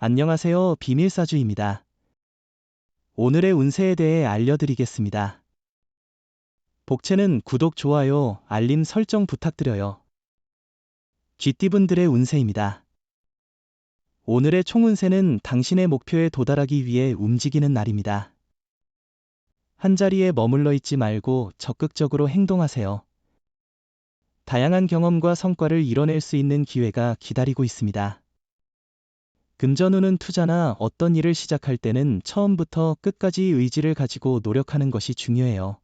안녕하세요. 비밀사주입니다. 오늘의 운세에 대해 알려드리겠습니다. 복채는 구독, 좋아요, 알림 설정 부탁드려요. 쥐띠분들의 운세입니다. 오늘의 총운세는 당신의 목표에 도달하기 위해 움직이는 날입니다. 한자리에 머물러 있지 말고 적극적으로 행동하세요. 다양한 경험과 성과를 이뤄낼 수 있는 기회가 기다리고 있습니다. 금전운은 투자나 어떤 일을 시작할 때는 처음부터 끝까지 의지를 가지고 노력하는 것이 중요해요.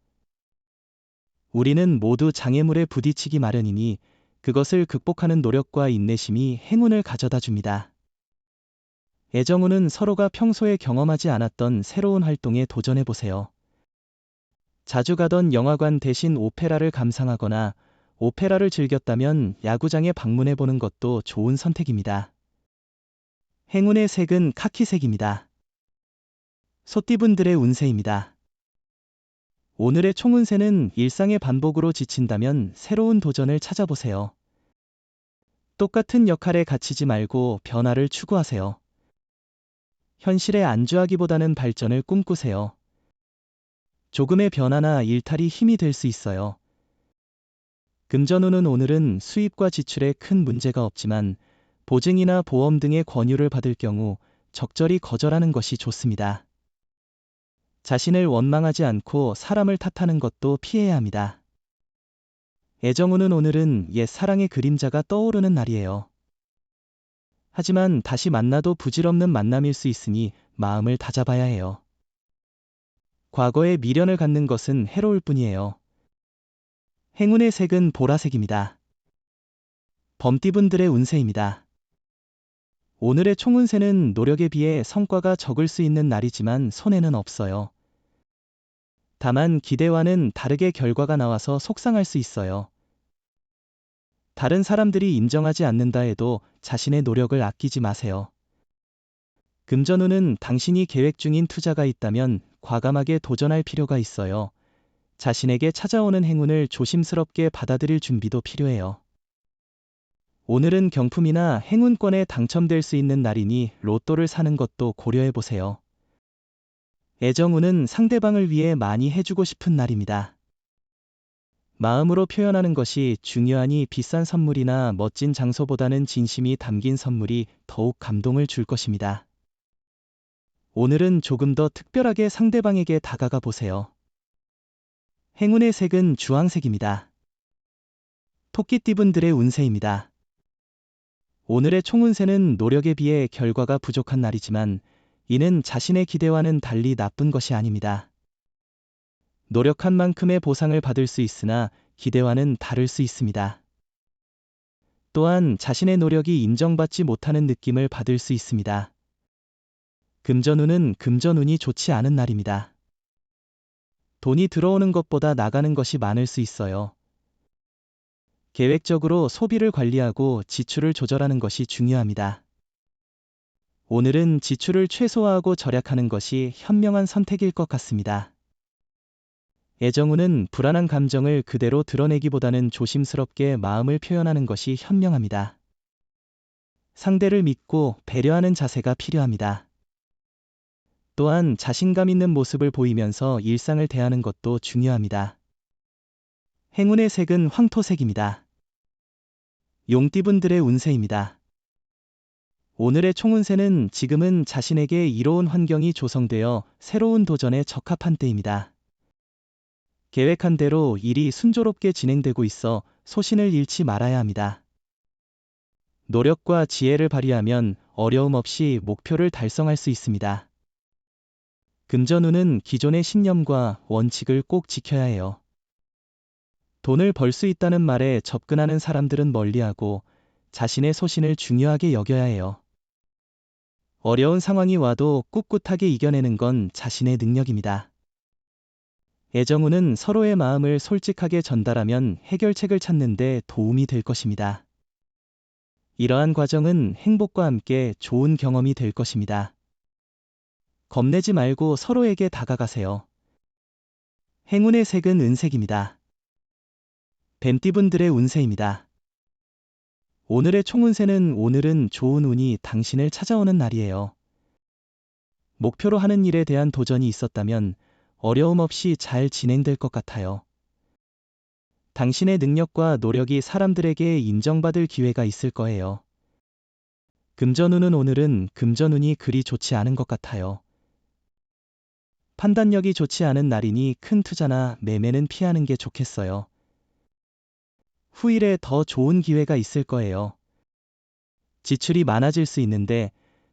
우리는 모두 장애물에 부딪히기 마련이니 그것을 극복하는 노력과 인내심이 행운을 가져다 줍니다. 애정운은 서로가 평소에 경험하지 않았던 새로운 활동에 도전해보세요. 자주 가던 영화관 대신 오페라를 감상하거나 오페라를 즐겼다면 야구장에 방문해보는 것도 좋은 선택입니다. 행운의 색은 카키색입니다. 소띠분들의 운세입니다. 오늘의 총운세는 일상의 반복으로 지친다면 새로운 도전을 찾아보세요. 똑같은 역할에 갇히지 말고 변화를 추구하세요. 현실에 안주하기보다는 발전을 꿈꾸세요. 조금의 변화나 일탈이 힘이 될 수 있어요. 금전운은 오늘은 수입과 지출에 큰 문제가 없지만 보증이나 보험 등의 권유를 받을 경우 적절히 거절하는 것이 좋습니다. 자신을 원망하지 않고 사람을 탓하는 것도 피해야 합니다. 애정운은 오늘은 옛 사랑의 그림자가 떠오르는 날이에요. 하지만 다시 만나도 부질없는 만남일 수 있으니 마음을 다잡아야 해요. 과거에 미련을 갖는 것은 해로울 뿐이에요. 행운의 색은 보라색입니다. 범띠분들의 운세입니다. 오늘의 총운세는 노력에 비해 성과가 적을 수 있는 날이지만 손해는 없어요. 다만 기대와는 다르게 결과가 나와서 속상할 수 있어요. 다른 사람들이 인정하지 않는다 해도 자신의 노력을 아끼지 마세요. 금전운은 당신이 계획 중인 투자가 있다면 과감하게 도전할 필요가 있어요. 자신에게 찾아오는 행운을 조심스럽게 받아들일 준비도 필요해요. 오늘은 경품이나 행운권에 당첨될 수 있는 날이니 로또를 사는 것도 고려해보세요. 애정운은 상대방을 위해 많이 해주고 싶은 날입니다. 마음으로 표현하는 것이 중요하니 비싼 선물이나 멋진 장소보다는 진심이 담긴 선물이 더욱 감동을 줄 것입니다. 오늘은 조금 더 특별하게 상대방에게 다가가 보세요. 행운의 색은 주황색입니다. 토끼띠분들의 운세입니다. 오늘의 총운세는 노력에 비해 결과가 부족한 날이지만 이는 자신의 기대와는 달리 나쁜 것이 아닙니다. 노력한 만큼의 보상을 받을 수 있으나 기대와는 다를 수 있습니다. 또한 자신의 노력이 인정받지 못하는 느낌을 받을 수 있습니다. 금전운은 금전운이 좋지 않은 날입니다. 돈이 들어오는 것보다 나가는 것이 많을 수 있어요. 계획적으로 소비를 관리하고 지출을 조절하는 것이 중요합니다. 오늘은 지출을 최소화하고 절약하는 것이 현명한 선택일 것 같습니다. 애정운은 불안한 감정을 그대로 드러내기보다는 조심스럽게 마음을 표현하는 것이 현명합니다. 상대를 믿고 배려하는 자세가 필요합니다. 또한 자신감 있는 모습을 보이면서 일상을 대하는 것도 중요합니다. 행운의 색은 황토색입니다. 용띠분들의 운세입니다. 오늘의 총운세는 지금은 자신에게 이로운 환경이 조성되어 새로운 도전에 적합한 때입니다. 계획한 대로 일이 순조롭게 진행되고 있어 소신을 잃지 말아야 합니다. 노력과 지혜를 발휘하면 어려움 없이 목표를 달성할 수 있습니다. 금전운은 기존의 신념과 원칙을 꼭 지켜야 해요. 돈을 벌 수 있다는 말에 접근하는 사람들은 멀리하고 자신의 소신을 중요하게 여겨야 해요. 어려운 상황이 와도 꿋꿋하게 이겨내는 건 자신의 능력입니다. 애정운은 서로의 마음을 솔직하게 전달하면 해결책을 찾는 데 도움이 될 것입니다. 이러한 과정은 행복과 함께 좋은 경험이 될 것입니다. 겁내지 말고 서로에게 다가가세요. 행운의 색은 은색입니다. 뱀띠분들의 운세입니다. 오늘의 총운세는 오늘은 좋은 운이 당신을 찾아오는 날이에요. 목표로 하는 일에 대한 도전이 있었다면 어려움 없이 잘 진행될 것 같아요. 당신의 능력과 노력이 사람들에게 인정받을 기회가 있을 거예요. 금전운은 오늘은 금전운이 그리 좋지 않은 것 같아요. 판단력이 좋지 않은 날이니 큰 투자나 매매는 피하는 게 좋겠어요. 후일에 더 좋은 기회가 있을 거예요. 지출이 많아질 수 있는데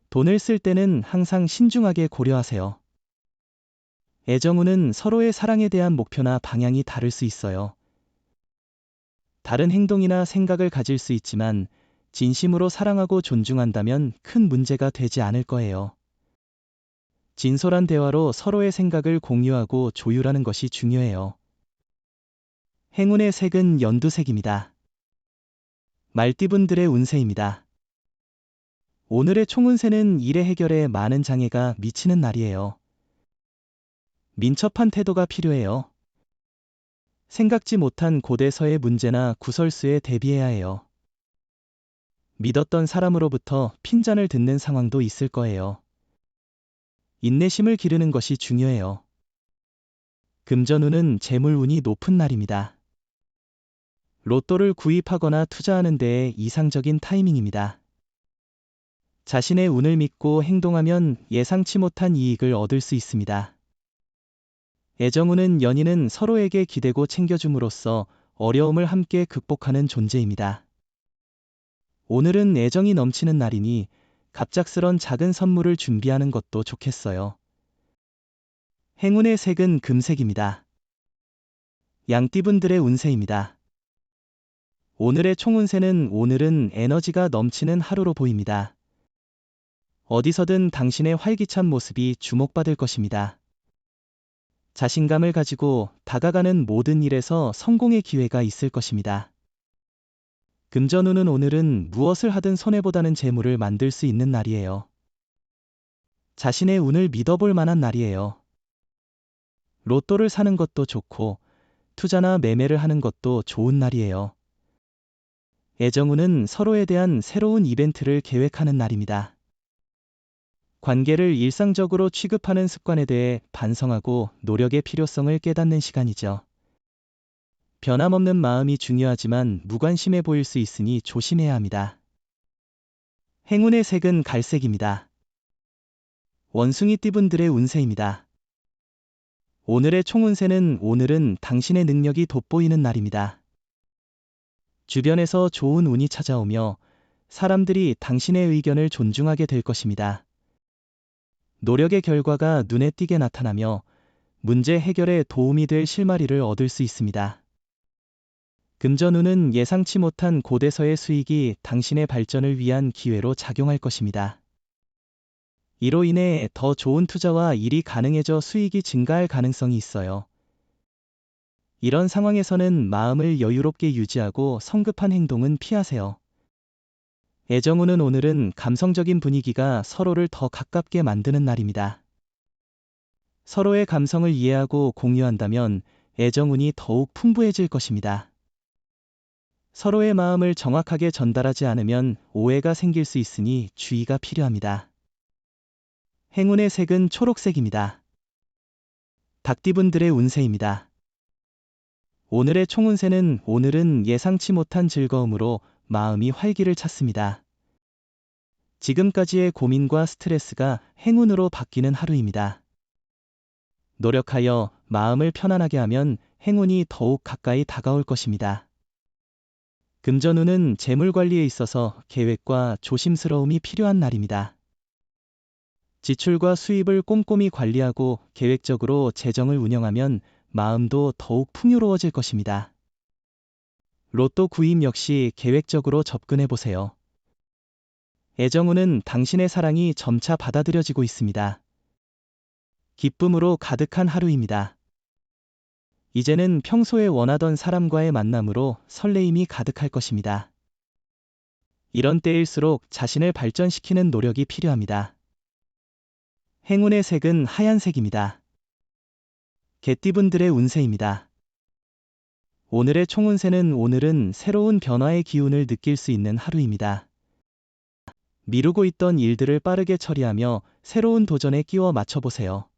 돈을 쓸 때는 항상 신중하게 고려하세요. 애정운은 서로의 사랑에 대한 목표나 방향이 다를 수 있어요. 다른 행동이나 생각을 가질 수 있지만 진심으로 사랑하고 존중한다면 큰 문제가 되지 않을 거예요. 진솔한 대화로 서로의 생각을 공유하고 조율하는 것이 중요해요. 행운의 색은 연두색입니다. 말띠분들의 운세입니다. 오늘의 총운세는 일의 해결에 많은 장애가 미치는 날이에요. 민첩한 태도가 필요해요. 생각지 못한 고대서의 문제나 구설수에 대비해야 해요. 믿었던 사람으로부터 핀잔을 듣는 상황도 있을 거예요. 인내심을 기르는 것이 중요해요. 금전운은 재물운이 높은 날입니다. 로또를 구입하거나 투자하는 데에 이상적인 타이밍입니다. 자신의 운을 믿고 행동하면 예상치 못한 이익을 얻을 수 있습니다. 애정운은 연인은 서로에게 기대고 챙겨줌으로써 어려움을 함께 극복하는 존재입니다. 오늘은 애정이 넘치는 날이니 갑작스런 작은 선물을 준비하는 것도 좋겠어요. 행운의 색은 금색입니다. 양띠분들의 운세입니다. 오늘의 총운세는 오늘은 에너지가 넘치는 하루로 보입니다. 어디서든 당신의 활기찬 모습이 주목받을 것입니다. 자신감을 가지고 다가가는 모든 일에서 성공의 기회가 있을 것입니다. 금전운은 오늘은 무엇을 하든 손해보다는 재물을 만들 수 있는 날이에요. 자신의 운을 믿어볼 만한 날이에요. 로또를 사는 것도 좋고 투자나 매매를 하는 것도 좋은 날이에요. 애정운은 서로에 대한 새로운 이벤트를 계획하는 날입니다. 관계를 일상적으로 취급하는 습관에 대해 반성하고 노력의 필요성을 깨닫는 시간이죠. 변함없는 마음이 중요하지만 무관심해 보일 수 있으니 조심해야 합니다. 행운의 색은 갈색입니다. 원숭이띠분들의 운세입니다. 오늘의 총운세는 오늘은 당신의 능력이 돋보이는 날입니다. 주변에서 좋은 운이 찾아오며 사람들이 당신의 의견을 존중하게 될 것입니다. 노력의 결과가 눈에 띄게 나타나며 문제 해결에 도움이 될 실마리를 얻을 수 있습니다. 금전운은 예상치 못한 고대서의 수익이 당신의 발전을 위한 기회로 작용할 것입니다. 이로 인해 더 좋은 투자와 일이 가능해져 수익이 증가할 가능성이 있어요. 이런 상황에서는 마음을 여유롭게 유지하고 성급한 행동은 피하세요. 애정운은 오늘은 감성적인 분위기가 서로를 더 가깝게 만드는 날입니다. 서로의 감성을 이해하고 공유한다면 애정운이 더욱 풍부해질 것입니다. 서로의 마음을 정확하게 전달하지 않으면 오해가 생길 수 있으니 주의가 필요합니다. 행운의 색은 초록색입니다. 닭띠분들의 운세입니다. 오늘의 총운세는 오늘은 예상치 못한 즐거움으로 마음이 활기를 찾습니다. 지금까지의 고민과 스트레스가 행운으로 바뀌는 하루입니다. 노력하여 마음을 편안하게 하면 행운이 더욱 가까이 다가올 것입니다. 금전운은 재물 관리에 있어서 계획과 조심스러움이 필요한 날입니다. 지출과 수입을 꼼꼼히 관리하고 계획적으로 재정을 운영하면 마음도 더욱 풍요로워질 것입니다. 로또 구입 역시 계획적으로 접근해 보세요. 애정운은 당신의 사랑이 점차 받아들여지고 있습니다. 기쁨으로 가득한 하루입니다. 이제는 평소에 원하던 사람과의 만남으로 설레임이 가득할 것입니다. 이런 때일수록 자신을 발전시키는 노력이 필요합니다. 행운의 색은 하얀색입니다. 개띠분들의 운세입니다. 오늘의 총운세는 오늘은 새로운 변화의 기운을 느낄 수 있는 하루입니다. 미루고 있던 일들을 빠르게 처리하며 새로운 도전에 끼워 맞춰보세요.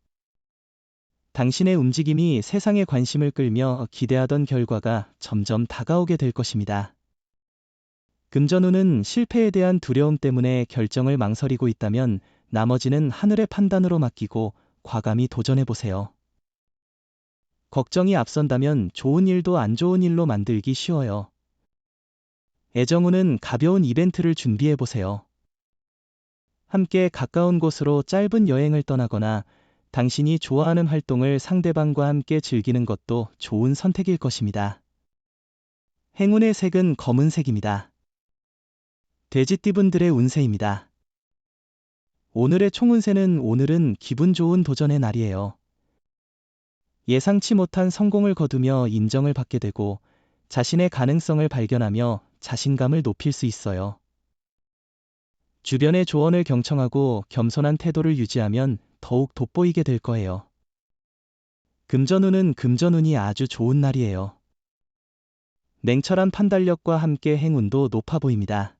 당신의 움직임이 세상의 관심을 끌며 기대하던 결과가 점점 다가오게 될 것입니다. 금전운은 실패에 대한 두려움 때문에 결정을 망설이고 있다면 나머지는 하늘의 판단으로 맡기고 과감히 도전해보세요. 걱정이 앞선다면 좋은 일도 안 좋은 일로 만들기 쉬워요. 애정운은 가벼운 이벤트를 준비해보세요. 함께 가까운 곳으로 짧은 여행을 떠나거나 당신이 좋아하는 활동을 상대방과 함께 즐기는 것도 좋은 선택일 것입니다. 행운의 색은 검은색입니다. 돼지띠분들의 운세입니다. 오늘의 총운세는 오늘은 기분 좋은 도전의 날이에요. 예상치 못한 성공을 거두며 인정을 받게 되고 자신의 가능성을 발견하며 자신감을 높일 수 있어요. 주변의 조언을 경청하고 겸손한 태도를 유지하면 더욱 돋보이게 될 거예요. 금전운은 금전운이 아주 좋은 날이에요. 냉철한 판단력과 함께 행운도 높아 보입니다.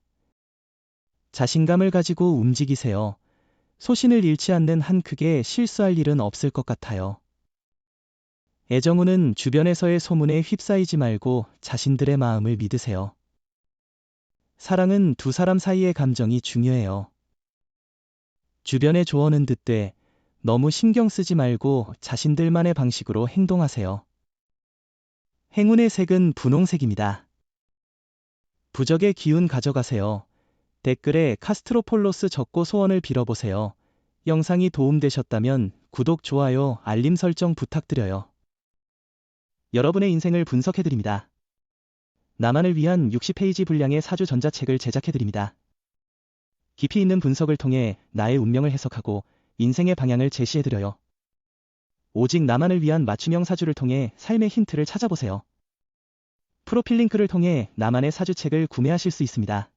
자신감을 가지고 움직이세요. 소신을 잃지 않는 한 크게 실수할 일은 없을 것 같아요. 애정운은 주변에서의 소문에 휩싸이지 말고 자신들의 마음을 믿으세요. 사랑은 두 사람 사이의 감정이 중요해요. 주변의 조언은 듣되 너무 신경 쓰지 말고 자신들만의 방식으로 행동하세요. 행운의 색은 분홍색입니다. 부적의 기운 가져가세요. 댓글에 카스트로폴로스 적고 소원을 빌어보세요. 영상이 도움되셨다면 구독, 좋아요, 알림 설정 부탁드려요. 여러분의 인생을 분석해드립니다. 나만을 위한 60페이지 분량의 사주 전자책을 제작해드립니다. 깊이 있는 분석을 통해 나의 운명을 해석하고 인생의 방향을 제시해드려요. 오직 나만을 위한 맞춤형 사주를 통해 삶의 힌트를 찾아보세요. 프로필 링크를 통해 나만의 사주책을 구매하실 수 있습니다.